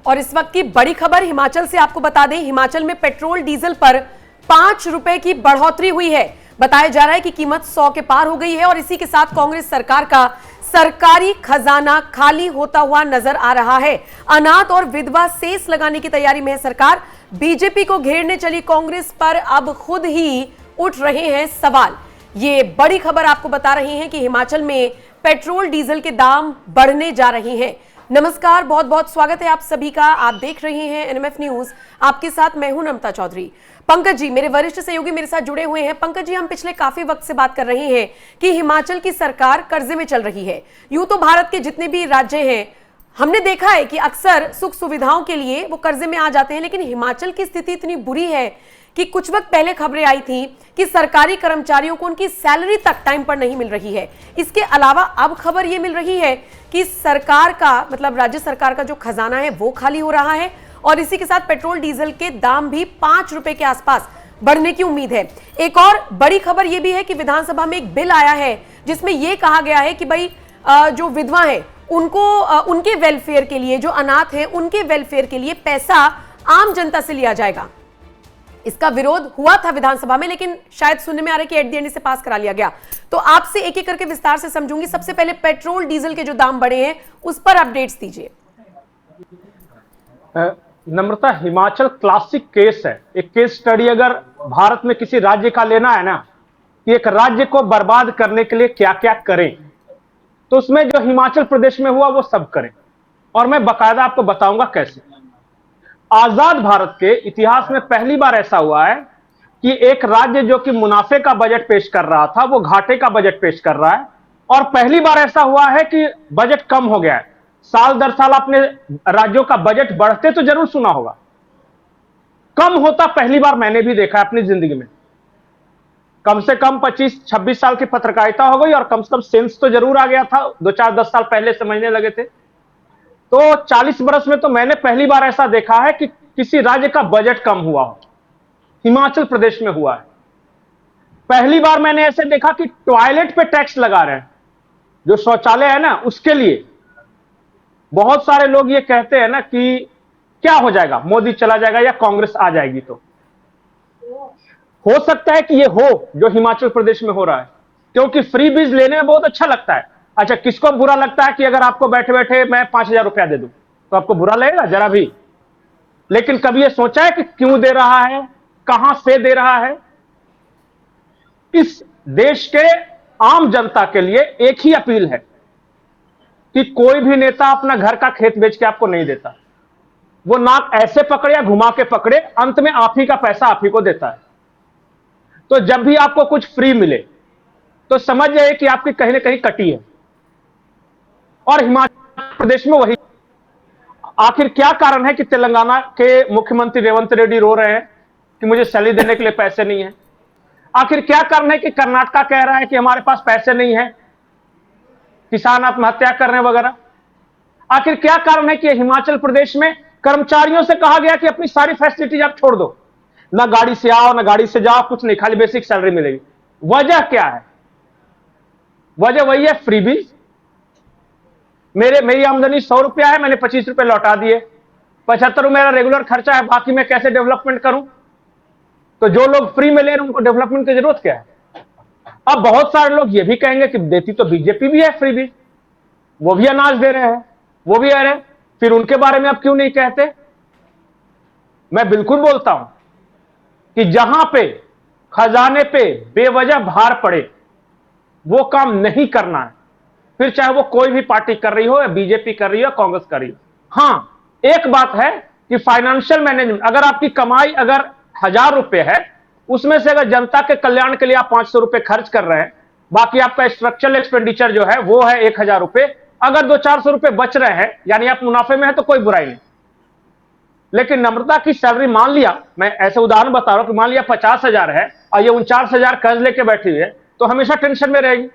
और इस वक्त की बड़ी खबर हिमाचल से आपको बता दें, हिमाचल में पेट्रोल डीजल पर 5 रुपए की बढ़ोतरी हुई है। बताया जा रहा है कि कीमत 100 के पार हो गई है और इसी के साथ कांग्रेस सरकार का सरकारी खजाना खाली होता हुआ नजर आ रहा है। अनाथ और विधवा सेस लगाने की तैयारी में है सरकार। बीजेपी को घेरने चली कांग्रेस पर अब खुद ही उठ रहे हैं सवाल। ये बड़ी खबर आपको बता रही है कि हिमाचल में पेट्रोल डीजल के दाम बढ़ने जा रहे हैं। नमस्कार, बहुत बहुत स्वागत है आप सभी का। आप देख रहे हैं एनएमएफ न्यूज, आपके साथ मैं हूं नमता चौधरी। पंकज जी मेरे वरिष्ठ सहयोगी मेरे साथ जुड़े हुए हैं। पंकज जी, हम पिछले काफी वक्त से बात कर रहे हैं कि हिमाचल की सरकार कर्जे में चल रही है। यूं तो भारत के जितने भी राज्य हैं हमने देखा है कि अक्सर सुख सुविधाओं के लिए वो कर्जे में आ जाते हैं, लेकिन हिमाचल की स्थिति इतनी बुरी है कि कुछ वक्त पहले खबरें आई थी कि सरकारी कर्मचारियों को उनकी सैलरी तक टाइम पर नहीं मिल रही है। इसके अलावा अब खबर यह मिल रही है कि सरकार का मतलब राज्य सरकार का जो खजाना है वो खाली हो रहा है और इसी के साथ पेट्रोल डीजल के दाम भी 5 रुपए के आसपास बढ़ने की उम्मीद है। एक और बड़ी खबर यह भी है कि विधानसभा में एक बिल आया है जिसमें यह कहा गया है कि भाई जो विधवा है उनको उनके वेलफेयर के लिए, जो अनाथ है उनके वेलफेयर के लिए पैसा आम जनता से लिया जाएगा। इसका विरोध हुआ था विधानसभा में, लेकिन शायद सुनने में आ रहा है कि एट द एंड इसे पास करा लिया गया। तो आपसे एक एक करके विस्तार से समझूंगी। सबसे पहले पेट्रोल डीजल के जो दाम बढ़े हैं उस पर अपडेट्स दीजिए। नम्रता, हिमाचल क्लासिक केस है। एक केस स्टडी अगर भारत में किसी राज्य का लेना है ना कि एक राज्य को बर्बाद करने के लिए क्या क्या करें, तो उसमें जो हिमाचल प्रदेश में हुआ वो सब करें और मैं बकायदा आपको बताऊंगा कैसे। आजाद भारत के इतिहास में पहली बार ऐसा हुआ है कि एक राज्य जो कि मुनाफे का बजट पेश कर रहा था वो घाटे का बजट पेश कर रहा है और पहली बार ऐसा हुआ है कि बजट कम हो गया है। साल दर साल अपने राज्यों का बजट बढ़ते तो जरूर सुना होगा, कम होता पहली बार मैंने भी देखा है अपनी जिंदगी में। कम से कम 25-26 साल की पत्रकारिता हो गई और कम से कम सेंस तो जरूर आ गया था। 2-4-10 साल पहले समझने लगे थे, तो 40 बरस में तो मैंने पहली बार ऐसा देखा है कि किसी राज्य का बजट कम हुआ हो। हिमाचल प्रदेश में हुआ है। पहली बार मैंने ऐसे देखा कि टॉयलेट पे टैक्स लगा रहे हैं, जो शौचालय है ना उसके लिए। बहुत सारे लोग ये कहते हैं ना कि क्या हो जाएगा, मोदी चला जाएगा या कांग्रेस आ जाएगी, तो हो सकता है कि ये हो जो हिमाचल प्रदेश में हो रहा है, क्योंकि फ्री बीज लेने में बहुत अच्छा लगता है। अच्छा, किसको बुरा लगता है कि अगर आपको बैठे बैठे मैं 5,000 रुपया दे दूं तो आपको बुरा लगेगा? जरा भी। लेकिन कभी ये सोचा है कि क्यों दे रहा है, कहां से दे रहा है? इस देश के आम जनता के लिए एक ही अपील है कि कोई भी नेता अपना घर का खेत बेच के आपको नहीं देता। वो नाक ऐसे पकड़े या घुमा के पकड़े, अंत में आप ही का पैसा आप ही को देता है। तो जब भी आपको कुछ फ्री मिले तो समझ जाइए कि आपकी कहीं ना कहीं कटी है। और हिमाचल प्रदेश में वही। आखिर क्या कारण है कि तेलंगाना के मुख्यमंत्री रेवंत रेड्डी रो रहे हैं कि मुझे सैलरी देने के लिए पैसे नहीं है? आखिर क्या कारण है कि कर्नाटका कह रहा है कि हमारे पास पैसे नहीं है, किसान आत्महत्या कर रहे हैं वगैरह? आखिर क्या कारण है कि हिमाचल प्रदेश में कर्मचारियों से कहा गया कि अपनी सारी फैसिलिटीज आप छोड़ दो, ना गाड़ी से आओ ना गाड़ी से जाओ, कुछ नहीं, खाली बेसिक सैलरी मिलेगी? वजह क्या है? वजह वही है, फ्रीबीज। मेरी आमदनी 100 रुपया है, मैंने 25 रुपए लौटा दिए। 75 मेरा रेगुलर खर्चा है, बाकी मैं कैसे डेवलपमेंट करूं? तो जो लोग फ्री में ले रहे हैं उनको डेवलपमेंट की जरूरत क्या है? अब बहुत सारे लोग ये भी कहेंगे कि देती तो बीजेपी भी है फ्री भी, वो भी अनाज दे रहे हैं, वो भी आ रहे हैं, फिर उनके बारे में आप क्यों नहीं कहते? मैं बिल्कुल बोलता हूं कि जहां पे खजाने पे बेवजह भार पड़े वो काम नहीं करना है, फिर चाहे वो कोई भी पार्टी कर रही हो या बीजेपी कर रही हो या कांग्रेस कर रही हो। हां, एक बात है कि फाइनेंशियल मैनेजमेंट, अगर आपकी कमाई अगर 1,000 रुपए है, उसमें से अगर जनता के कल्याण के लिए आप 500 रुपए खर्च कर रहे हैं, बाकी आपका स्ट्रक्चरल एक्सपेंडिचर जो है वो है 1,000 रुपए, अगर 200-400 रुपए बच रहे हैं यानी आप मुनाफे में है तो कोई बुराई नहीं। लेकिन नम्रता की सैलरी, मान लिया, मैं ऐसे उदाहरण बता रहा हूं कि मान लिया 50,000 है और ये 49,000 कर्ज लेके बैठी हुई है, तो हमेशा टेंशन में रहेगी।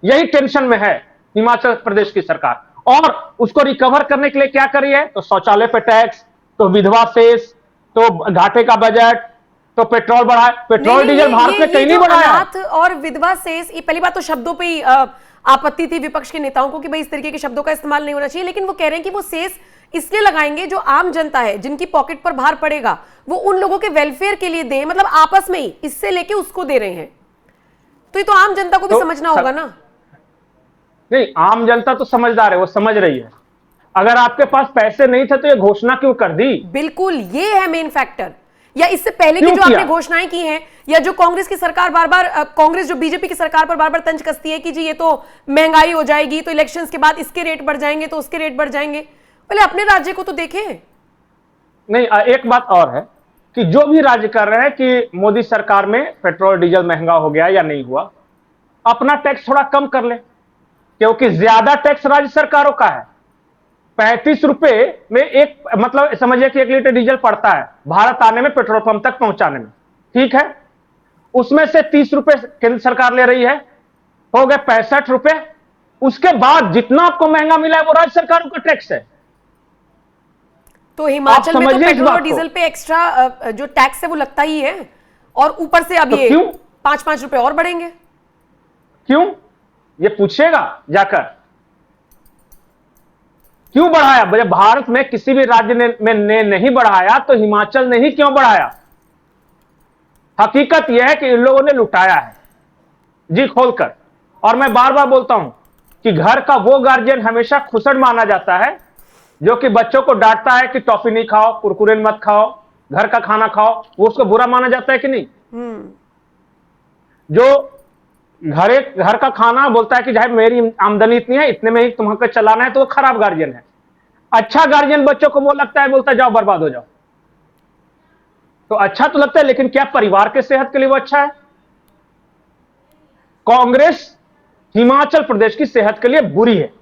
यही टेंशन में है हिमाचल प्रदेश की सरकार, और उसको रिकवर करने के लिए क्या करी है? तो शौचालय पे टैक्स, तो विधवा सेस, तो घाटे का बजट, तो पेट्रोल बढ़ाए। पेट्रोल डीजल भारत में कहीं नहीं बढ़ाया। अनाथ और विधवा सेस, ये पहली बात तो शब्दों पे आपत्ति थी विपक्ष के नेताओं को कि भाई इस तरीके के शब्दों का इस्तेमाल नहीं होना चाहिए, लेकिन वो कह रहे हैं कि वो सेस इसलिए लगाएंगे जो आम जनता है, जिनकी पॉकेट पर भार पड़ेगा, वो उन लोगों के वेलफेयर के लिए दें, मतलब आपस में ही इससे लेके उसको दे रहे हैं। तो ये तो आम जनता को भी समझना होगा ना। नहीं, आम जनता तो समझदार है, वो समझ रही है। अगर आपके पास पैसे नहीं थे तो ये घोषणा क्यों कर दी? बिल्कुल, ये है मेन फैक्टर। या इससे पहले की क्यों जो किया? आपने घोषणाएं की हैं, या जो कांग्रेस की सरकार बार बार कांग्रेस जो बीजेपी की सरकार पर बार बार तंज कसती है कि जी ये तो महंगाई हो जाएगी, तो इलेक्शंस के बाद इसके रेट बढ़ जाएंगे, तो उसके रेट बढ़ जाएंगे। पहले अपने राज्य को तो देखें। नहीं, एक बात और है कि जो भी राज्य कर रहे हैं कि मोदी सरकार में पेट्रोल डीजल महंगा हो गया या नहीं हुआ, अपना टैक्स थोड़ा कम कर ले, क्योंकि ज्यादा टैक्स राज्य सरकारों का है। 35 रुपए में एक, मतलब समझिए कि 1 लीटर डीजल पड़ता है भारत आने में, पेट्रोल पंप तक पहुंचाने में, ठीक है। उसमें से 30 रुपए केंद्र सरकार ले रही है, हो गए 65 रुपए। उसके बाद जितना आपको महंगा मिला है वो राज्य सरकारों का टैक्स है। तो हिमाचल में तो समझिए इस पेट्रोल और बात को। डीजल पे एक्स्ट्रा जो टैक्स है वो लगता ही है, और ऊपर से अब तो ये क्यों? 5-5 रुपए और बढ़ेंगे। क्यों? ये पूछिएगा जाकर, क्यों बढ़ाया? जब भारत में किसी भी राज्य ने नहीं बढ़ाया तो हिमाचल ने ही क्यों बढ़ाया? हकीकत यह है कि इन लोगों ने लुटाया है जी खोलकर। और मैं बार बार बोलता हूं कि घर का वो गार्जियन हमेशा खुसड़ माना जाता है जो कि बच्चों को डांटता है कि टॉफी नहीं खाओ, कुरकुरे मत खाओ, घर का खाना खाओ, वो उसको बुरा माना जाता है कि नहीं? जो घर का खाना बोलता है कि भाई मेरी आमदनी इतनी है, इतने में ही तुम्हें चलाना है, तो वो खराब गार्जियन है। अच्छा गार्जियन बच्चों को वो लगता है, बोलता है जाओ बर्बाद हो जाओ। तो अच्छा तो लगता है, लेकिन क्या परिवार के सेहत के लिए वो अच्छा है? कांग्रेस हिमाचल प्रदेश की सेहत के लिए बुरी है,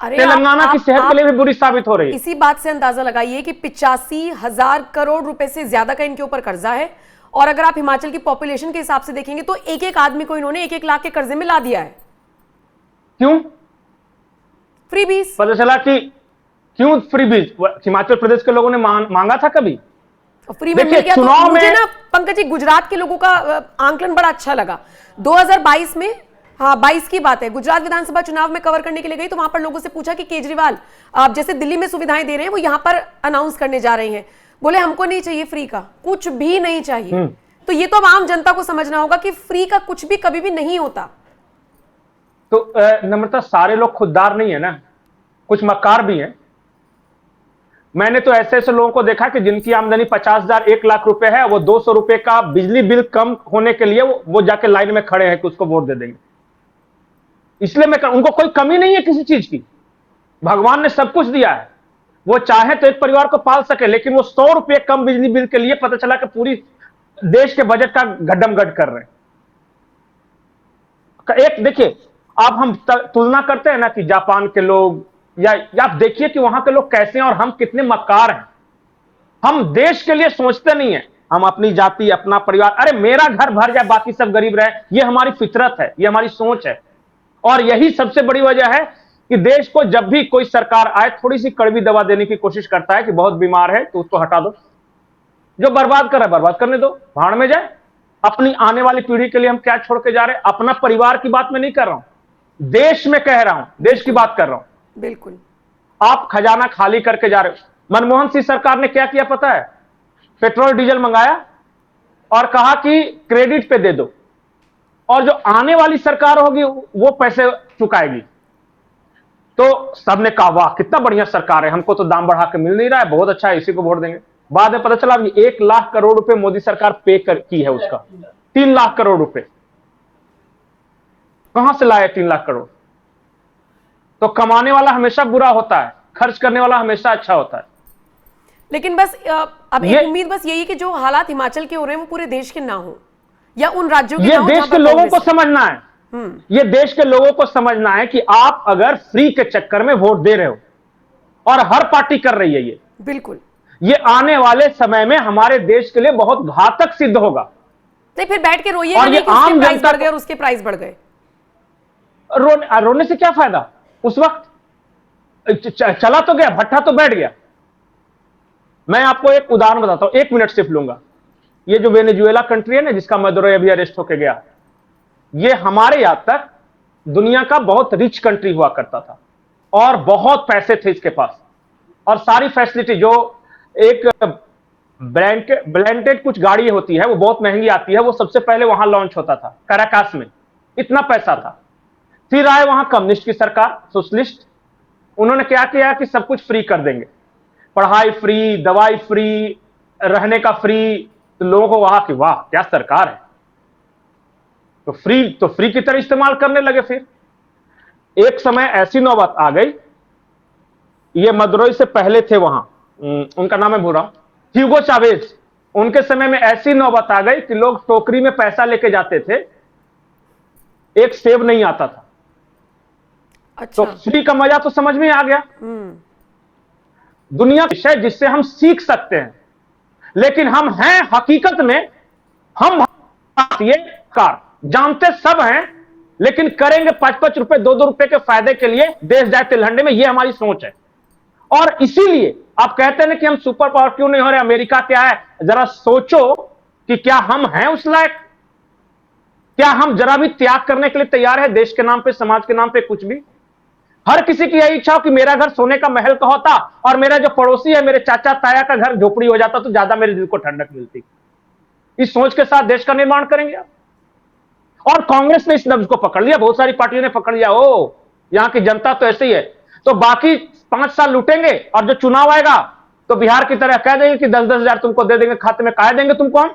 तेलंगाना की सेहत के लिए भी बुरी साबित हो रही है। इसी बात से अंदाजा लगाइए कि 85,000 करोड़ रुपए से ज्यादा का इनके ऊपर कर्जा है, और अगर आप हिमाचल की पॉपुलेशन के हिसाब से देखेंगे तो एक एक आदमी को इन्होंने 1-1 लाख के कर्जे में ला दिया है। क्यों? फ्रीबीज। पता चला कि क्यों फ्रीबीज हिमाचल प्रदेश के लोगों ने मांगा था कभी? फ्री में मिल गया। तो मुझे ना पंकज जी गुजरात के लोगों का आंकलन बड़ा अच्छा लगा। 2022 में, हाँ 22 की बात है, गुजरात विधानसभा चुनाव में कवर करने के लिए गई, तो वहां पर लोगों से पूछा कि केजरीवाल आप जैसे दिल्ली में सुविधाएं दे रहे हैं वो यहां पर अनाउंस करने जा रहे हैं, बोले हमको नहीं चाहिए फ्री का, कुछ भी नहीं चाहिए। तो ये तो अब आम जनता को समझना होगा कि फ्री का कुछ भी कभी भी नहीं होता। तो नम्रता, सारे लोग खुददार नहीं है ना, कुछ मक्कार भी हैं। मैंने तो ऐसे ऐसे लोगों को देखा कि जिनकी आमदनी 50,000 1 लाख रुपए है, वो 200 रुपए का बिजली बिल कम होने के लिए वो जाके लाइन में खड़े हैं कि उसको वोट दे देंगे। इसलिए उनको कोई कमी नहीं है किसी चीज की, भगवान ने सब कुछ दिया है। वो चाहे तो एक परिवार को पाल सके, लेकिन वो 100 रुपए कम बिजली बिल के लिए पता चला कि पूरी देश के बजट का गड्ढम-गड्ढ कर रहे हैं। एक देखिए, आप हम तुलना करते हैं ना कि जापान के लोग, या आप देखिए कि वहां के लोग कैसे हैं और हम कितने मक्कार हैं। हम देश के लिए सोचते नहीं है, हम अपनी जाति, अपना परिवार, अरे मेरा घर भर जाए बाकी सब गरीब रहे, ये हमारी फितरत है, ये हमारी सोच है। और यही सबसे बड़ी वजह है कि देश को जब भी कोई सरकार आए थोड़ी सी कड़वी दवा देने की कोशिश करता है कि बहुत बीमार है तो उसको हटा दो, जो बर्बाद कर रहा है बर्बाद करने दो, भाड़ में जाए। अपनी आने वाली पीढ़ी के लिए हम क्या छोड़ के जा रहे हैं? अपना परिवार की बात मैं नहीं कर रहा हूं, देश में कह रहा हूं, देश की बात कर रहा हूं। बिल्कुल। आप खजाना खाली करके जा रहे हो। मनमोहन सिंह सरकार ने क्या किया पता है? पेट्रोल डीजल मंगाया और कहा कि क्रेडिट पे दे दो, और जो आने वाली सरकार होगी वो पैसे चुकाएगी। तो सबने कहा वाह कितना बढ़िया सरकार है, हमको तो दाम बढ़ा के मिल नहीं रहा है, बहुत अच्छा है, इसी को वोट देंगे। बाद में पता चला 1 लाख करोड़ रुपए मोदी सरकार पे की है उसका। 3 लाख करोड़ रुपए कहां से लाए? 3 लाख करोड़। तो कमाने वाला हमेशा बुरा होता है, खर्च करने वाला हमेशा अच्छा होता है। लेकिन बस अब एक उम्मीद बस यही है कि जो हालात हिमाचल के हो रहे हैं वो पूरे देश के ना हो, या उन राज्यों के ना हो। ये देश के लोगों को समझना है, ये देश के लोगों को समझना है कि आप अगर फ्री के चक्कर में वोट दे रहे हो, और हर पार्टी कर रही है ये, बिल्कुल, ये आने वाले समय में हमारे देश के लिए बहुत घातक सिद्ध होगा। नहीं फिर बैठ के रोइएगा नहीं कि उसके प्राइस बढ़ गए और उसके प्राइस बढ़ गए। रोने से क्या फायदा? उस वक्त चला तो गया, भट्ठा तो बैठ गया। मैं आपको एक उदाहरण बताता हूं, 1 मिनट सिर्फ लूंगा। ये जो वेनेजुएला कंट्री है ना, जिसका मदुरो अभी अरेस्ट होके गया, ये हमारे यहां तक दुनिया का बहुत रिच कंट्री हुआ करता था और बहुत पैसे थे इसके पास। और सारी फैसिलिटी जो एक ब्रांडेड कुछ गाड़ी होती है वो बहुत महंगी आती है, वो सबसे पहले वहां लॉन्च होता था कैराकास में, इतना पैसा था। फिर आए वहां कम्युनिस्ट की सरकार, सोशलिस्ट, उन्होंने क्या किया कि सब कुछ फ्री कर देंगे, पढ़ाई फ्री, दवाई फ्री, रहने का फ्री। तो लोगों को वहां कि वाह क्या सरकार है, तो फ्री की तरह इस्तेमाल करने लगे। फिर एक समय ऐसी नौबत आ गई, ये मदुरई से पहले थे वहां, उनका नाम है भूरा, ह्यूगो चावेज, उनके समय में ऐसी नौबत आ गई कि लोग टोकरी में पैसा लेके जाते थे, एक सेब नहीं आता था। अच्छा। तो फ्री का मजा तो समझ में आ गया। दुनिया विषय जिससे हम सीख सकते हैं, लेकिन हम हैं हकीकत में, हम भारतीय कार जानते सब हैं, लेकिन करेंगे 5-5 रुपए 2-2 रुपए के फायदे के लिए देश जाए तिलहंडे में, ये हमारी सोच है। और इसीलिए आप कहते हैं कि हम सुपर पावर क्यों नहीं हो रहे, अमेरिका क्या है, जरा सोचो कि क्या हम हैं उस लायक, क्या हम जरा भी त्याग करने के लिए तैयार है देश के नाम पे, समाज के नाम पे, कुछ भी। हर किसी की यही इच्छा हो कि मेरा घर सोने का महल का होता और मेरा जो पड़ोसी है, मेरे चाचा ताया का घर झोपड़ी हो जाता, तो ज्यादा मेरे दिल को ठंडक मिलती। इस सोच के साथ देश का निर्माण करेंगे आप। और कांग्रेस ने इस लफ्ज को पकड़ लिया, बहुत सारी पार्टियों ने पकड़ लिया, ओ यहां की जनता तो ऐसी ही है, तो बाकी 5 साल लूटेंगे और जो चुनाव आएगा तो बिहार की तरह कह देंगे कि 10-10 हजार तुमको दे देंगे खाते में। कहा देंगे तुमको हम,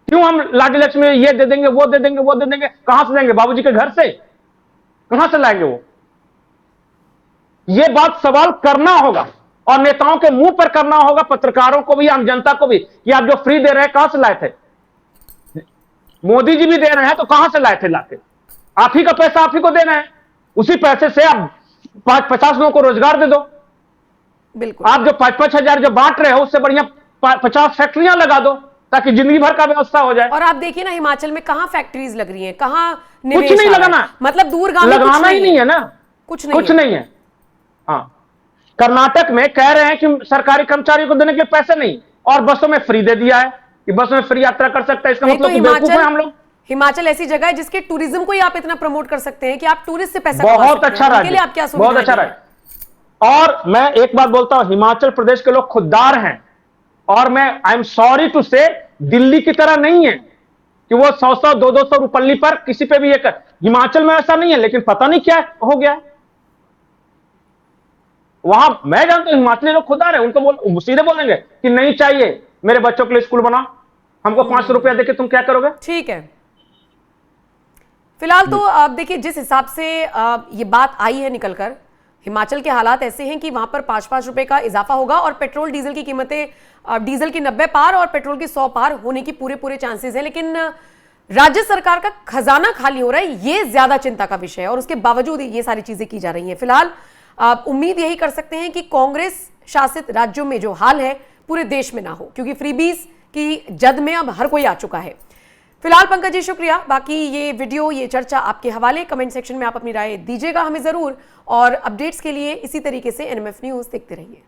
क्यों हम लाडी लक्ष्मी ये दे देंगे, वो दे देंगे, वो दे देंगे, कहां से देंगे, बाबूजी के घर से, कहां से लाएंगे वो। ये बात सवाल करना होगा और नेताओं के मुंह पर करना होगा, पत्रकारों को भी, आम जनता को भी, कि आप जो फ्री दे रहे हैं कहां से लाए थे। मोदी जी भी दे रहे हैं तो कहां से लाए थे लाके, आप ही का पैसा आप ही को देना है, उसी पैसे से आप 50 लोगों को रोजगार दे दो। बिल्कुल। आप जो 5-5 हजार जो बांट रहे हो उससे बढ़िया 50 फैक्ट्रियां लगा दो ताकि जिंदगी भर का व्यवस्था हो जाए। और आप देखिए ना हिमाचल में कहां फैक्ट्रीज लग रही हैं, कहां कुछ नहीं लगाना, मतलब दूरगामी लगाना ही नहीं है ना, कुछ नहीं है। हाँ, कर्नाटक में कह रहे हैं कि सरकारी कर्मचारियों को देने के लिए पैसे नहीं, और बसों में फ्री दे दिया है कि बस में फ्री यात्रा कर सकता है। इसका मतलब कि बेवकूफ है हम लोग। हिमाचल ऐसी जगह है जिसके टूरिज्म को ही आप इतना प्रमोट कर सकते हैं कि आप टूरिस्ट से पैसा बहुत अच्छा राज्य, आप क्या बहुत अच्छा राज्य। और मैं एक बात बोलता हूं, हिमाचल प्रदेश के लोग खुददार हैं, और मैं आई एम सॉरी टू से दिल्ली की तरह नहीं है कि वो 100-100 200 रुपल्ली पर किसी पे भी ये कर। हिमाचल में ऐसा नहीं है, लेकिन पता नहीं क्या हो गया वहां। मैं जानता हूं हिमाचली लोग खुददार है, उनको सीधे बोलेंगे कि नहीं चाहिए मेरे बच्चों के लिए स्कूल बनाओ, हमको 500 रुपया देके तुम क्या करोगे। ठीक है, फिलहाल तो आप देखिए जिस हिसाब से ये बात आई है निकलकर, हिमाचल के हालात ऐसे हैं कि वहां पर 5-5 रुपए का इजाफा होगा और पेट्रोल डीजल की कीमतें, डीजल की 90 पार और पेट्रोल की 100 पार होने की पूरे चांसेस है। लेकिन राज्य सरकार का खजाना खाली हो रहा है, ये ज्यादा चिंता का विषय है, और उसके बावजूद ये सारी चीजें की जा रही हैं। फिलहाल आप उम्मीद यही कर सकते हैं कि कांग्रेस शासित राज्यों में जो हाल है पूरे देश में ना हो, क्योंकि फ्रीबीज की जद में अब हर कोई आ चुका है। फिलहाल पंकज जी शुक्रिया, बाकी ये वीडियो, ये चर्चा आपके हवाले, कमेंट सेक्शन में आप अपनी राय दीजिएगा हमें जरूर, और अपडेट्स के लिए इसी तरीके से एनएमएफ न्यूज देखते रहिए।